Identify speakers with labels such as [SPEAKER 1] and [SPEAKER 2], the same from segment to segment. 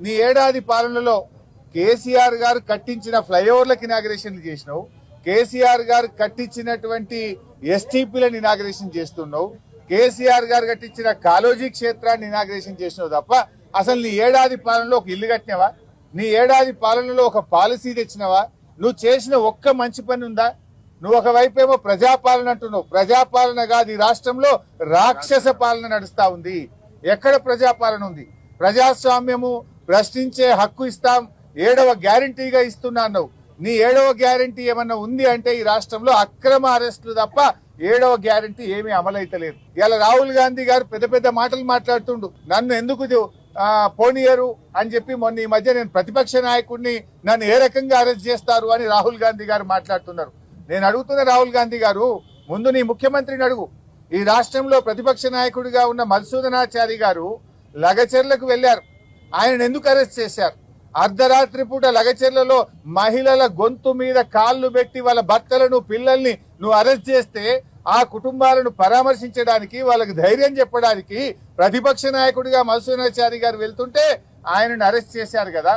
[SPEAKER 1] నీ ఏడాది పాలనలో కేసీఆర్ గారు కట్టించిన ఫ్లైఓవర్లకు ఇనాగరేషన్ చేసినావు. కేసీఆర్ గారు కట్టించినటువంటి ఎస్టీపీలను ఇనాగరేషన్ చేస్తున్నావు. కేసీఆర్ గారు కట్టించిన కాలోజీ క్షేత్రాన్ని ఇనాగరేషన్ చేసినావు తప్ప అసలు నీ ఏడాది పాలనలో ఒక ఇల్లు కట్టినవా? నీ ఏడాది పాలనలో ఒక పాలసీ తెచ్చినవా? నువ్వు చేసిన ఒక్క మంచి పని ఉందా? నువ్వు ఒకవైపేమో ప్రజాపాలన అంటున్నావు. ప్రజాపాలన కాదు, ఈ రాష్ట్రంలో రాక్షస పాలన నడుస్తా ఉంది. ఎక్కడ ప్రజాపాలన ఉంది? ప్రజాస్వామ్యము, ప్రశ్నించే హక్కు ఇస్తాం, 7వ గ్యారంటీగా ఇస్తున్నా అన్నావు. నీ 7వ గ్యారంటీ ఏమన్నా ఉంది అంటే ఈ రాష్ట్రంలో అక్రమ అరెస్టులు తప్ప 7వ గ్యారంటీ ఏమీ అమలైతలేదు. ఇలా రాహుల్ గాంధీ గారు పెద్ద పెద్ద మాటలు మాట్లాడుతుండు. నన్ను ఎందుకు పోనీయరు అని చెప్పి మొన్న ఈ మధ్య నేను ప్రతిపక్ష నాయకుడిని, నన్ను ఏ రకంగా అరెస్ట్ చేస్తారు అని రాహుల్ గాంధీ గారు మాట్లాడుతున్నారు. నేను అడుగుతున్న రాహుల్ గాంధీ గారు, ముందు నీ ముఖ్యమంత్రిని అడుగు. ఈ రాష్ట్రంలో ప్రతిపక్ష నాయకుడిగా ఉన్న మధుసూదనాచారి గారు లగచెర్లకు వెళ్లారు. ఆయన ఎందుకు అరెస్ట్ చేశారు? అర్ధరాత్రి పూట లగచెర్లలో మహిళల గొంతు మీద కాళ్లు పెట్టి వాళ్ళ భర్తలను, పిల్లల్ని నువ్వు అరెస్ట్ చేస్తే ఆ కుటుంబాలను పరామర్శించడానికి, వాళ్ళకి ధైర్యం చెప్పడానికి ప్రతిపక్ష నాయకుడిగా మధుసూదనాచారి గారు వెళ్తుంటే ఆయనను అరెస్ట్ చేశారు కదా.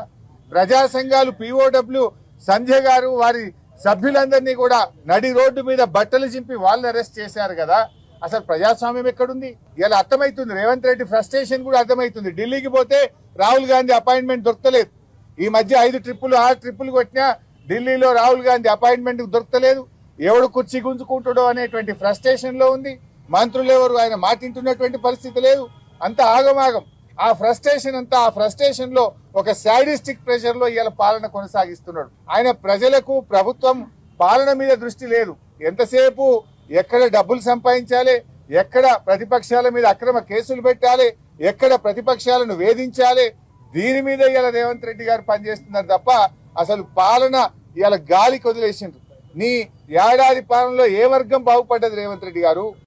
[SPEAKER 1] ప్రజా సంఘాలు POW సంధ్య గారు వారి సభ్యులందరినీ కూడా నడి రోడ్డు మీద బట్టలు చింపి వాళ్ళని అరెస్ట్ చేశారు కదా. అసలు ప్రజాస్వామ్యం ఎక్కడుంది? ఇలా అర్థమవుతుంది. రేవంత్ రెడ్డి ఫ్రస్ట్రేషన్ కూడా అర్థమవుతుంది. ఢిల్లీకి పోతే రాహుల్ గాంధీ అపాయింట్మెంట్ దొరకలేదు. ఈ మధ్య 5 ట్రిప్పులు 6 ట్రిప్పులు కొట్టినా ఢిల్లీలో రాహుల్ గాంధీ అపాయింట్మెంట్ దొరకలేదు. ఎవడు కుర్చీ గుంజుకుంటాడో అనేటువంటి ఫ్రస్ట్రేషన్ లో ఉంది. మంత్రులు ఎవరు ఆయన మాటింటున్నటువంటి పరిస్థితి లేదు. అంత ఆగమాగం. ఆ ఫ్రస్ట్రేషన్ అంతా, ఆ ఫ్రస్ట్రేషన్ లో ఒక సాడిస్టిక్ ప్రెషర్ లో ఇవాళ పాలన కొనసాగిస్తున్నాడు. ఆయన ప్రజలకు, ప్రభుత్వం పాలన మీద దృష్టి లేదు. ఎంతసేపు ఎక్కడ డబ్బులు సంపాదించాలి, ఎక్కడ ప్రతిపక్షాల మీద అక్రమ కేసులు పెట్టాలి, ఎక్కడ ప్రతిపక్షాలను వేధించాలి, దీని మీద ఇవాళ రేవంత్ రెడ్డి గారు పనిచేస్తున్నారు తప్ప అసలు పాలన ఇవాళ గాలికి వదిలేసిండ్రు. నీ ఏడాది పాలనలో ఏ వర్గం బాగుపడ్డది రేవంత్ రెడ్డి గారు?